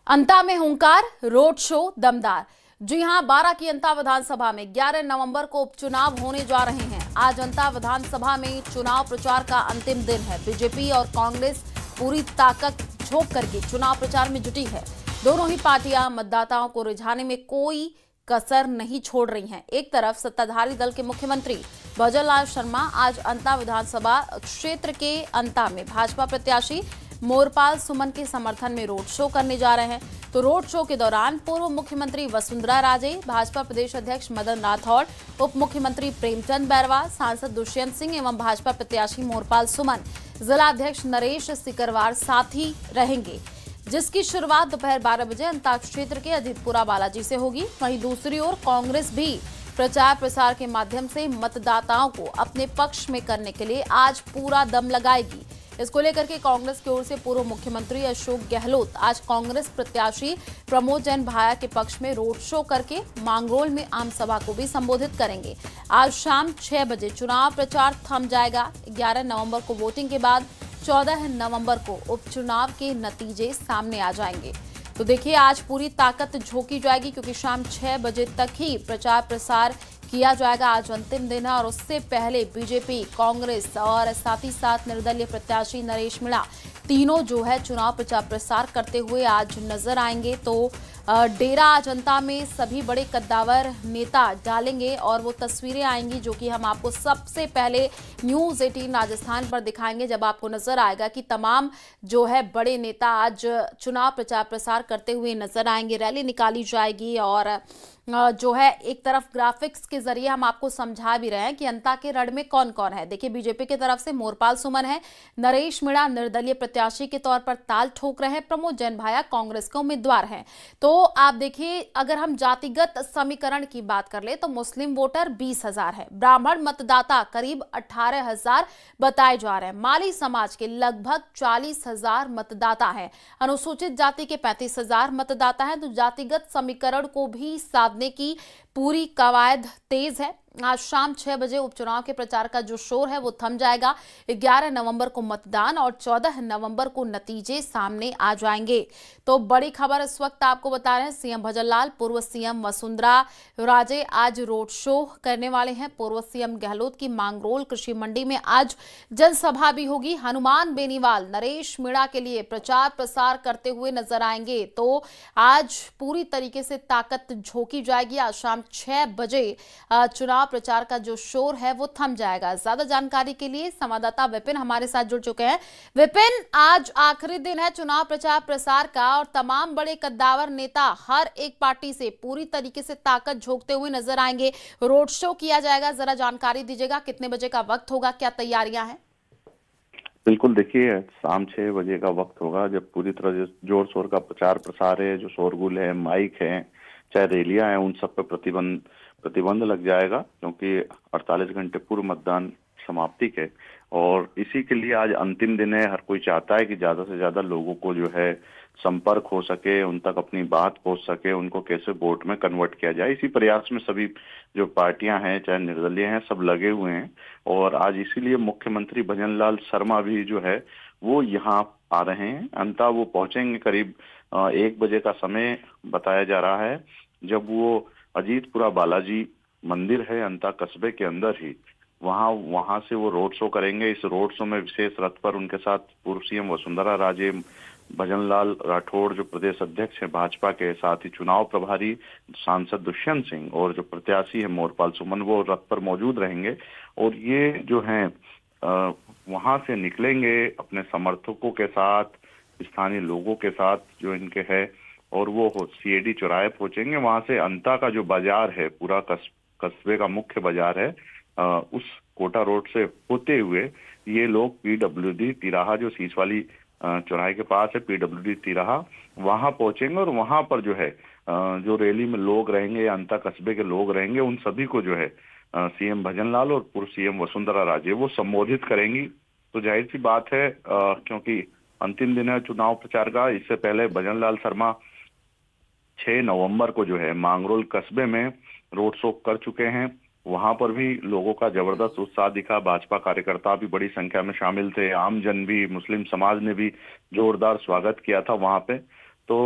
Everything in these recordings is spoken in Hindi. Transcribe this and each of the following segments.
अंता में हुंकार, रोड शो दमदार। जी हां, 12 की अंता विधानसभा में 11 नवंबर को उपचुनाव होने जा रहे हैं। आज अंता विधानसभा में चुनाव प्रचार का अंतिम दिन है। बीजेपी और कांग्रेस पूरी ताकत झोंक करके चुनाव प्रचार में जुटी है। दोनों ही पार्टियां मतदाताओं को रिझाने में कोई कसर नहीं छोड़ रही हैं। एक तरफ सत्ताधारी दल के मुख्यमंत्री भजनलाल शर्मा आज अंता विधानसभा क्षेत्र के अंता में भाजपा प्रत्याशी मोरपाल सुमन के समर्थन में रोड शो करने जा रहे हैं। तो रोड शो के दौरान पूर्व मुख्यमंत्री वसुंधरा राजे, भाजपा प्रदेश अध्यक्ष मदन राठौड़, उप मुख्यमंत्री प्रेमचंद बैरवा, सांसद दुष्यंत सिंह एवं भाजपा प्रत्याशी मोरपाल सुमन, जिला अध्यक्ष नरेश सिकरवार साथी रहेंगे, जिसकी शुरुआत दोपहर 12 बजे अंता क्षेत्र के अजीतपुरा बालाजी से होगी। वहीं दूसरी ओर कांग्रेस भी प्रचार प्रसार के माध्यम से मतदाताओं को अपने पक्ष में करने के लिए आज पूरा दम लगाएगी। इसको लेकर के कांग्रेस की ओर से पूर्व मुख्यमंत्री अशोक गहलोत आज कांग्रेस प्रत्याशी प्रमोद जैन भाया के पक्ष में रोड शो करके मांगरोल में आम सभा को भी संबोधित करेंगे। आज शाम 6 बजे चुनाव प्रचार थम जाएगा। 11 नवंबर को वोटिंग के बाद 14 नवंबर को उपचुनाव के नतीजे सामने आ जाएंगे। तो देखिए, आज पूरी ताकत झोंकी जाएगी क्योंकि शाम 6 बजे तक ही प्रचार प्रसार किया जाएगा। आज अंतिम दिन है और उससे पहले बीजेपी, कांग्रेस और साथ ही साथ निर्दलीय प्रत्याशी नरेश मीणा तीनों जो है चुनाव प्रचार प्रसार करते हुए आज नजर आएंगे। तो डेरा जनता में सभी बड़े कद्दावर नेता डालेंगे और वो तस्वीरें आएंगी जो कि हम आपको सबसे पहले न्यूज़ 18 राजस्थान पर दिखाएंगे, जब आपको नजर आएगा कि तमाम जो है बड़े नेता आज चुनाव प्रचार प्रसार करते हुए नजर आएंगे। रैली निकाली जाएगी और जो है एक तरफ ग्राफिक्स के जरिए हम आपको समझा भी रहे हैं कि अंता के रण में कौन कौन है। देखिए, बीजेपी की तरफ से मोरपाल सुमन है, नरेश मीणा निर्दलीय प्रत्याशी के तौर पर ताल ठोक रहे हैं, प्रमोद जैन भाया कांग्रेस के उम्मीदवार हैं। तो आप देखिए, अगर हम जातिगत समीकरण की बात कर ले तो मुस्लिम वोटर 20,000 है, ब्राह्मण मतदाता करीब 18,000 बताए जा रहे हैं, माली समाज के लगभग 40,000 मतदाता हैं, अनुसूचित जाति के 35,000 मतदाता हैं। तो जातिगत समीकरण को भी साधने की पूरी कवायद तेज है। आज शाम 6 बजे उपचुनाव के प्रचार का जो शोर है वो थम जाएगा। 11 नवंबर को मतदान और 14 नवंबर को नतीजे सामने आ जाएंगे। तो बड़ी खबर इस वक्त आपको बता रहे हैं, सीएम भजनलाल, पूर्व सीएम वसुंधरा राजे आज रोड शो करने वाले हैं। पूर्व सीएम गहलोत की मांगरोल कृषि मंडी में आज जनसभा भी होगी। हनुमान बेनीवाल नरेश मीणा के लिए प्रचार प्रसार करते हुए नजर आएंगे। तो आज पूरी तरीके से ताकत झोंकी जाएगी। आज शाम 6 बजे चुनाव प्रचार का जो शोर है वो थम जाएगा। ज्यादा जानकारी के लिए संवाददाता विपिन हमारे साथ जुड़ चुके हैं। विपिन, आज आखिरी दिन है चुनाव प्रचार प्रसार का और तमाम बड़े कद्दावर नेता हर एक पार्टी से पूरी तरीके से ताकत झोंकते हुए नजर आएंगे। रोड शो किया जाएगा, जरा जानकारी दीजिएगा, कितने बजे का वक्त होगा, क्या तैयारियां हैं? बिल्कुल, देखिए शाम 6 बजे का वक्त होगा जब पूरी तरह जोर शोर का प्रचार प्रसार है, जो शोरगुल है, माइक है, चाहे रैलियां हैं, उन सब पर प्रतिबंध लग जाएगा क्योंकि 48 घंटे पूर्व मतदान समाप्ति के। और इसी के लिए आज अंतिम दिन है। हर कोई चाहता है कि ज्यादा से ज्यादा लोगों को जो है संपर्क हो सके, उन तक अपनी बात पहुंच सके, उनको कैसे वोट में कन्वर्ट किया जाए। इसी प्रयास में सभी जो पार्टियां हैं, चाहे निर्दलीय हैं, सब लगे हुए हैं। और आज इसीलिए मुख्यमंत्री भजनलाल शर्मा भी जो है वो यहाँ आ रहे हैं। अंता वो पहुंचेंगे करीब 1 बजे का समय बताया जा रहा है, जब वो अजीतपुरा बालाजी मंदिर है अंता कस्बे के अंदर ही, वहां से वो रोड शो करेंगे। इस रोड शो में विशेष रथ पर उनके साथ पूर्व सीएम वसुंधरा राजे, भजनलाल राठौड़ जो प्रदेश अध्यक्ष हैं भाजपा के, साथ ही चुनाव प्रभारी सांसद दुष्यंत सिंह और जो प्रत्याशी है मोरपाल सुमन, वो रथ पर मौजूद रहेंगे। और ये जो है वहां से निकलेंगे अपने समर्थकों के साथ, स्थानीय लोगों के साथ जो इनके है, और वो सीएडी चौराहे पहुंचेंगे। वहां से अंता का जो बाजार है, पूरा कस्बे का मुख्य बाजार है, उस कोटा रोड से होते हुए ये लोग पीडब्ल्यूडी तिराहा, जो सीस वाली चौराहे के पास है पीडब्ल्यूडी तिराहा, वहां पहुंचेंगे। और वहां पर जो है जो रैली में लोग रहेंगे, अंता कस्बे के लोग रहेंगे, उन सभी को जो है सीएम भजनलाल और पूर्व सीएम वसुंधरा राजे वो संबोधित करेंगी। तो जाहिर सी बात है क्योंकि अंतिम दिन है चुनाव प्रचार का, इससे पहले भजनलाल शर्मा 6 नवंबर को जो है मांगरोल कस्बे में रोड शो कर चुके हैं। वहां पर भी लोगों का जबरदस्त उत्साह दिखा, भाजपा कार्यकर्ता भी बड़ी संख्या में शामिल थे, आमजन भी, मुस्लिम समाज ने भी जोरदार स्वागत किया था वहां पे। तो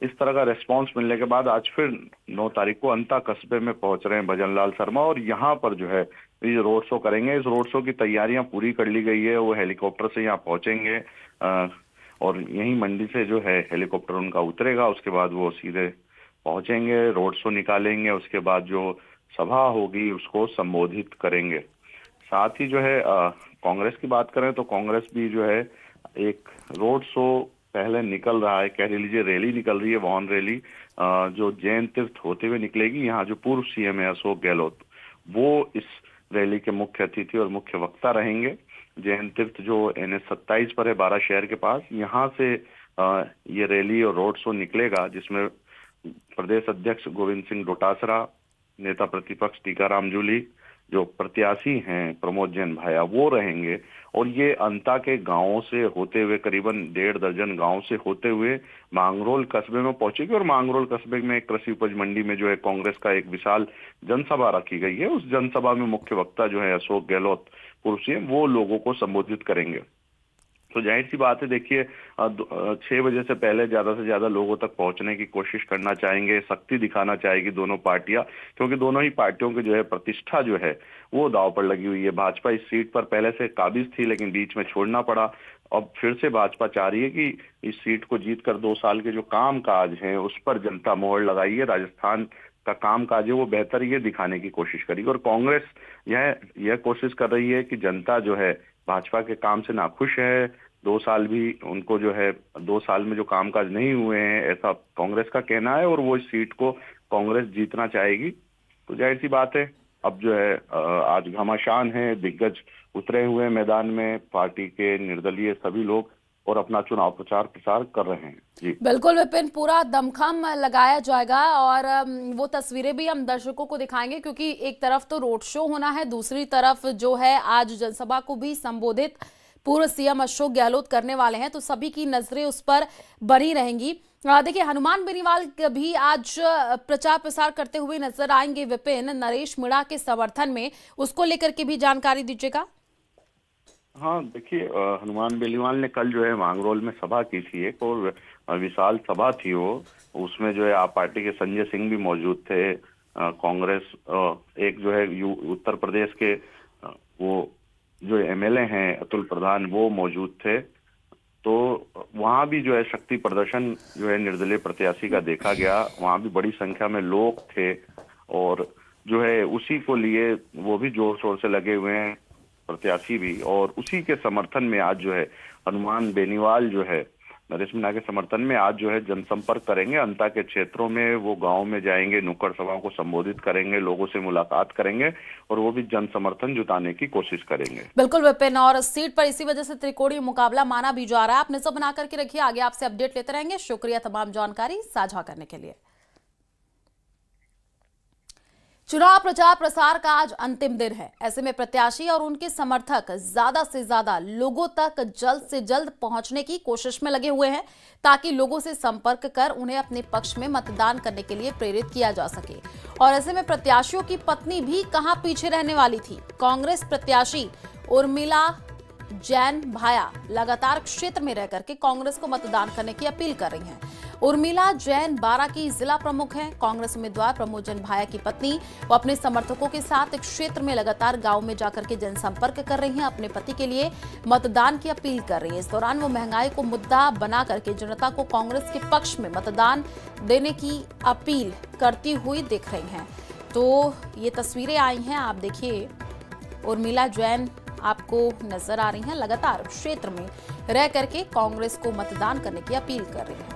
इस तरह का रिस्पांस मिलने के बाद आज फिर 9 तारीख को अंता कस्बे में पहुंच रहे हैं भजन लाल शर्मा, और यहाँ पर जो है ये रोड शो करेंगे। इस रोड शो की तैयारियां पूरी कर ली गई है। वो हेलीकॉप्टर से यहाँ पहुंचेंगे और यहीं मंडी से जो है हेलीकॉप्टर उनका उतरेगा। उसके बाद वो सीधे पहुंचेंगे, रोड शो निकालेंगे, उसके बाद जो सभा होगी उसको संबोधित करेंगे। साथ ही जो है कांग्रेस की बात करें तो कांग्रेस भी जो है एक रोड शो पहले निकल रहा है, कह लीजिए रैली निकल रही है, वाहन रैली जो जैन तीर्थ होते हुए निकलेगी। यहाँ जो पूर्व सीएम है अशोक गहलोत, वो इस रैली के मुख्य अतिथि और मुख्य वक्ता रहेंगे। जैन तीर्थ जो NH 27 पर है, 12 शहर के पास, यहाँ से ये रैली और रोड शो निकलेगा, जिसमें प्रदेश अध्यक्ष गोविंद सिंह डोटासरा, नेता प्रतिपक्ष टीकाराम जूली, जो प्रत्याशी हैं प्रमोद जैन भाया, वो रहेंगे। और ये अंता के गांवों से होते हुए करीबन 1.5 दर्जन गांव से होते हुए मांगरोल कस्बे में पहुंचेगी। और मांगरोल कस्बे में एक कृषि उपज मंडी में जो है कांग्रेस का एक विशाल जनसभा रखी गई है। उस जनसभा में मुख्य वक्ता जो है अशोक गहलोत पूर्व सीएम, वो लोगों को संबोधित करेंगे। तो जाहिर सी बात है, देखिए 6 बजे से पहले ज्यादा से ज्यादा लोगों तक पहुंचने की कोशिश करना चाहेंगे, शक्ति दिखाना चाहेगी दोनों पार्टियां, क्योंकि दोनों ही पार्टियों की जो है प्रतिष्ठा जो है वो दांव पर लगी हुई है। भाजपा इस सीट पर पहले से काबिज थी, लेकिन बीच में छोड़ना पड़ा। अब फिर से भाजपा चाह रही है कि इस सीट को जीतकर 2 साल के जो काम काज है उस पर जनता मोहर लगाइए, राजस्थान का काम काज है वो बेहतर ये दिखाने की कोशिश करेगी। और कांग्रेस यह कोशिश कर रही है कि जनता जो है भाजपा के काम से नाखुश है। 2 साल भी उनको जो है 2 साल में जो कामकाज नहीं हुए हैं, ऐसा कांग्रेस का कहना है, और वो इस सीट को कांग्रेस जीतना चाहेगी। तो जाहिर सी बात है, अब जो है आज घमासान है, दिग्गज उतरे हुए मैदान में, पार्टी के निर्दलीय सभी लोग, और अपना चुनाव प्रचार प्रसार कर रहे हैं। जी बिल्कुल विपिन, पूरा दमखम लगाया जाएगा और वो तस्वीरें भी हम दर्शकों को दिखाएंगे, क्योंकि एक तरफ तो रोड शो होना है, दूसरी तरफ जो है आज जनसभा को भी संबोधित पूर्व सीएम अशोक गहलोत करने वाले हैं, तो सभी की नजरें उस पर बनी रहेंगी। देखिए हनुमान बेनीवाल भी आज प्रचार प्रसार करते हुए नजर आएंगे विपिन, नरेश मीणा के समर्थन में, उसको लेकर के भी जानकारी दीजिएगा। हाँ देखिए, हनुमान बेनीवाल ने कल जो है मांगरोल में सभा की थी एक, और विशाल सभा थी वो। उसमें जो है आप पार्टी के संजय सिंह भी मौजूद थे, कांग्रेस एक जो है उत्तर प्रदेश के वो जो MLA हैं अतुल प्रधान, वो मौजूद थे। तो वहाँ भी जो है शक्ति प्रदर्शन जो है निर्दलीय प्रत्याशी का देखा गया। वहाँ भी बड़ी संख्या में लोग थे, और जो है उसी को लिए वो भी जोर शोर से लगे हुए हैं, प्रत्याशी भी। और उसी के समर्थन में आज जो है हनुमान बेनीवाल जो है नरेश मीणा के समर्थन में आज जो है जनसंपर्क करेंगे। अंता के क्षेत्रों में वो गांव में जाएंगे, नुक्कड़ सभाओं को संबोधित करेंगे, लोगों से मुलाकात करेंगे, और वो भी जन समर्थन जुटाने की कोशिश करेंगे। बिल्कुल विपिन, और सीट पर इसी वजह से त्रिकोणीय मुकाबला माना भी जा रहा है। आप नजर बना करके रखिए, आगे आपसे अपडेट लेते रहेंगे। शुक्रिया तमाम जानकारी साझा करने के लिए। चुनाव प्रचार प्रसार का आज अंतिम दिन है। ऐसे में प्रत्याशी और उनके समर्थक ज्यादा से ज्यादा लोगों तक जल्द से जल्द पहुंचने की कोशिश में लगे हुए हैं, ताकि लोगों से संपर्क कर उन्हें अपने पक्ष में मतदान करने के लिए प्रेरित किया जा सके। और ऐसे में प्रत्याशियों की पत्नी भी कहां पीछे रहने वाली थी। कांग्रेस प्रत्याशी उर्मिला जैन भाया लगातार क्षेत्र में रह करके कांग्रेस को मतदान करने की अपील कर रही हैं। उर्मिला जैन 12 की जिला प्रमुख हैं। कांग्रेस उम्मीदवार प्रमोद जैन भाया की पत्नी वो अपने समर्थकों के साथ क्षेत्र में लगातार गांव में जाकर के जनसंपर्क कर रही हैं, अपने पति के लिए मतदान की अपील कर रही हैं। इस दौरान वो महंगाई को मुद्दा बना करके जनता को कांग्रेस के पक्ष में मतदान देने की अपील करती हुई दिख रही हैं। तो ये तस्वीरें आई हैं, आप देखिए, उर्मिला जैन आपको नजर आ रही हैं, लगातार क्षेत्र में रह करके कांग्रेस को मतदान करने की अपील कर रही हैं।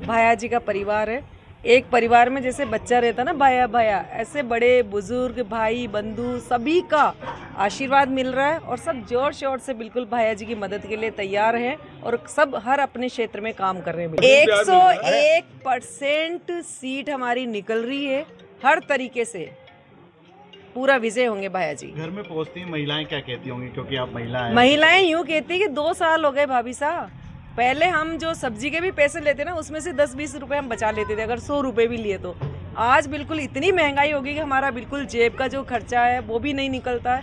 भाया जी का परिवार है। एक परिवार में जैसे बच्चा रहता ना भाया भाया, ऐसे बड़े बुजुर्ग भाई बंधु सभी का आशीर्वाद मिल रहा है, और सब जोर शोर से बिल्कुल भाया जी की मदद के लिए तैयार हैं, और सब हर अपने क्षेत्र में काम कर रहे हैं। 101% सीट हमारी निकल रही है, हर तरीके से पूरा विजय होंगे भाया जी। घर में पहुंचती हैं महिलाएं क्या कहती होंगी, क्योंकि आप महिला हैं? महिलाएं यूँ कहती कि 2 साल हो गए भाभी साहब, पहले हम जो सब्जी के भी पैसे लेते ना उसमें से 10-20 रुपए हम बचा लेते थे, अगर 100 रुपए भी लिए तो। आज बिल्कुल इतनी महंगाई होगी कि हमारा बिल्कुल जेब का जो खर्चा है वो भी नहीं निकलता है।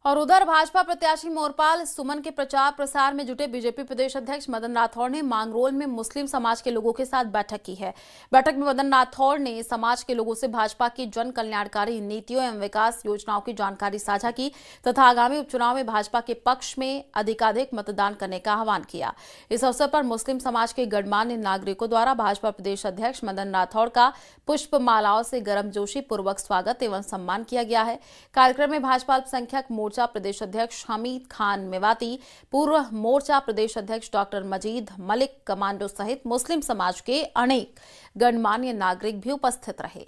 और उधर भाजपा प्रत्याशी मोरपाल सुमन के प्रचार प्रसार में जुटे बीजेपी प्रदेश अध्यक्ष मदन राठौड़ ने मांगरोल में मुस्लिम समाज के लोगों के साथ बैठक की है। बैठक में मदन राठौड़ ने समाज के लोगों से भाजपा की जन कल्याणकारी नीतियों एवं विकास योजनाओं की जानकारी साझा की तथा आगामी उपचुनाव में भाजपा के पक्ष में अधिकाधिक मतदान करने का आह्वान किया। इस अवसर पर मुस्लिम समाज के गणमान्य नागरिकों द्वारा भाजपा प्रदेश अध्यक्ष मदन राठौड़ का पुष्प मालाओं से गर्मजोशी पूर्वक स्वागत एवं सम्मान किया गया है। कार्यक्रम में भाजपा अल्पसंख्यक मोर्चा प्रदेश अध्यक्ष हमीद खान मेवाती, पूर्व मोर्चा प्रदेश अध्यक्ष डॉक्टर मजीद मलिक कमांडो सहित मुस्लिम समाज के अनेक गणमान्य नागरिक भी उपस्थित रहे।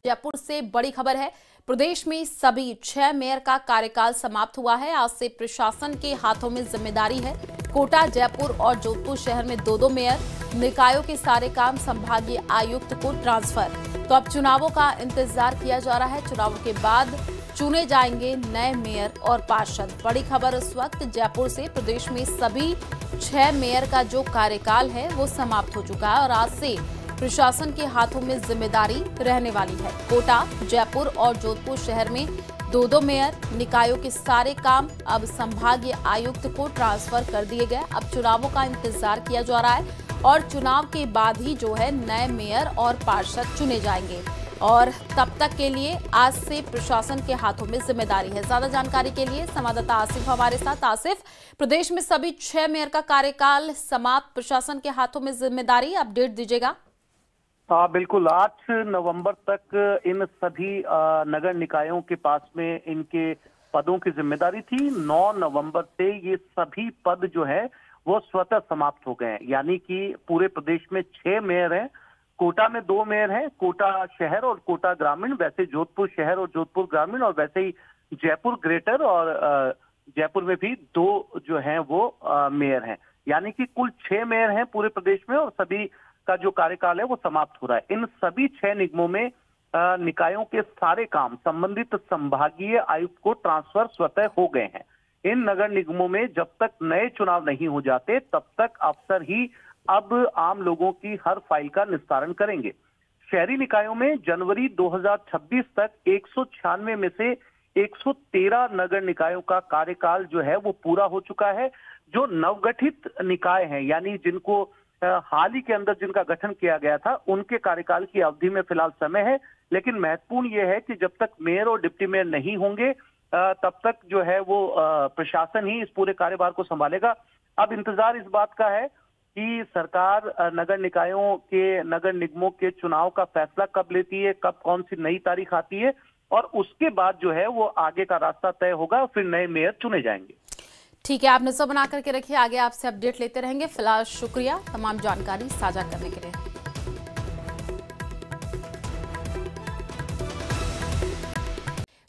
जयपुर से बड़ी खबर है। प्रदेश में सभी 6 मेयर का कार्यकाल समाप्त हुआ है। आज से प्रशासन के हाथों में जिम्मेदारी है। कोटा, जयपुर और जोधपुर शहर में 2-2 मेयर, निकायों के सारे काम संभागीय आयुक्त को ट्रांसफर। तो अब चुनावों का इंतजार किया जा रहा है। चुनावों के बाद चुने जाएंगे नए मेयर और पार्षद। बड़ी खबर इस वक्त जयपुर से। प्रदेश में सभी 6 मेयर का जो कार्यकाल है वो समाप्त हो चुका है और आज से प्रशासन के हाथों में जिम्मेदारी रहने वाली है। कोटा, जयपुर और जोधपुर शहर में 2-2 मेयर, निकायों के सारे काम अब संभागीय आयुक्त को ट्रांसफर कर दिए गए। अब चुनावों का इंतजार किया जा रहा है और चुनाव के बाद ही जो है नए मेयर और पार्षद चुने जाएंगे और तब तक के लिए आज से प्रशासन के हाथों में जिम्मेदारी है। ज्यादा जानकारी के लिए संवाददाता आसिफ हमारे साथ। आसिफ, प्रदेश में सभी 6 मेयर का कार्यकाल समाप्त, प्रशासन के हाथों में जिम्मेदारी, अपडेट दीजिएगा। हाँ बिल्कुल, 8 नवंबर तक इन सभी नगर निकायों के पास में इनके पदों की जिम्मेदारी थी। 9 नवंबर से ये सभी पद जो है वो स्वतः समाप्त हो गए हैं। यानी कि पूरे प्रदेश में 6 मेयर हैं, कोटा में 2 मेयर हैं, कोटा शहर और कोटा ग्रामीण, वैसे जोधपुर शहर और जोधपुर ग्रामीण, और वैसे ही जयपुर ग्रेटर और जयपुर में भी 2 जो हैं वो मेयर हैं। यानी कि कुल 6 मेयर हैं पूरे प्रदेश में और सभी का जो कार्यकाल है वो समाप्त हो रहा है। इन सभी 6 निगमों में निकायों के सारे काम संबंधित संभागीय आयुक्त को ट्रांसफर स्वतः हो गए हैं। इन नगर निगमों में जब तक नए चुनाव नहीं हो जाते तब तक अफसर ही अब आम लोगों की हर फाइल का निस्तारण करेंगे। शहरी निकायों में जनवरी 2026 तक 196 में से 113 नगर निकायों का कार्यकाल जो है वो पूरा हो चुका है। जो नवगठित निकाय हैं, यानी जिनको हाल ही के अंदर जिनका गठन किया गया था, उनके कार्यकाल की अवधि में फिलहाल समय है। लेकिन महत्वपूर्ण यह है कि जब तक मेयर और डिप्टी मेयर नहीं होंगे तब तक जो है वो प्रशासन ही इस पूरे कार्यभार को संभालेगा। अब इंतजार इस बात का है कि सरकार नगर निकायों के, नगर निगमों के चुनाव का फैसला कब लेती है, कब कौन सी नई तारीख आती है और उसके बाद जो है वो आगे का रास्ता तय होगा, फिर नए मेयर चुने जाएंगे। ठीक है, आपने सब बना करके रखिए, आगे आपसे अपडेट लेते रहेंगे। फिलहाल शुक्रिया तमाम जानकारी साझा करने के लिए।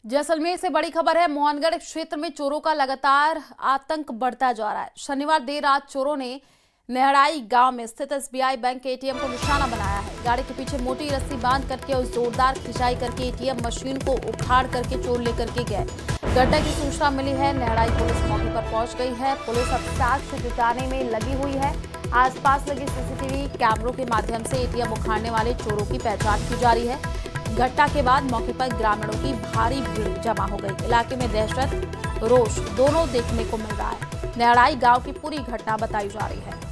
जैसलमेर से बड़ी खबर है। मोहनगढ़ क्षेत्र में चोरों का लगातार आतंक बढ़ता जा रहा है। शनिवार देर रात चोरों ने नेहड़ाई गांव में स्थित एसबीआई बैंक के एटीएम को निशाना बनाया है। गाड़ी के पीछे मोटी रस्सी बांध करके और जोरदार खिंचाई करके एटीएम मशीन को उखाड़ करके चोर लेकर के गए। घटना की सूचना मिली है, नेहड़ाई पुलिस मौके पर पहुंच गई है। पुलिस अब साक्ष्य जुटाने में लगी हुई है। आसपास लगे सीसीटीवी कैमरों के माध्यम से एटीएम उखाड़ने वाले चोरों की पहचान की जा रही है। घटना के बाद मौके पर ग्रामीणों की भारी भीड़ जमा हो गई। इलाके में दहशत, रोष दोनों देखने को मिल रहा है। नेहड़ाई गांव की पूरी घटना बताई जा रही है।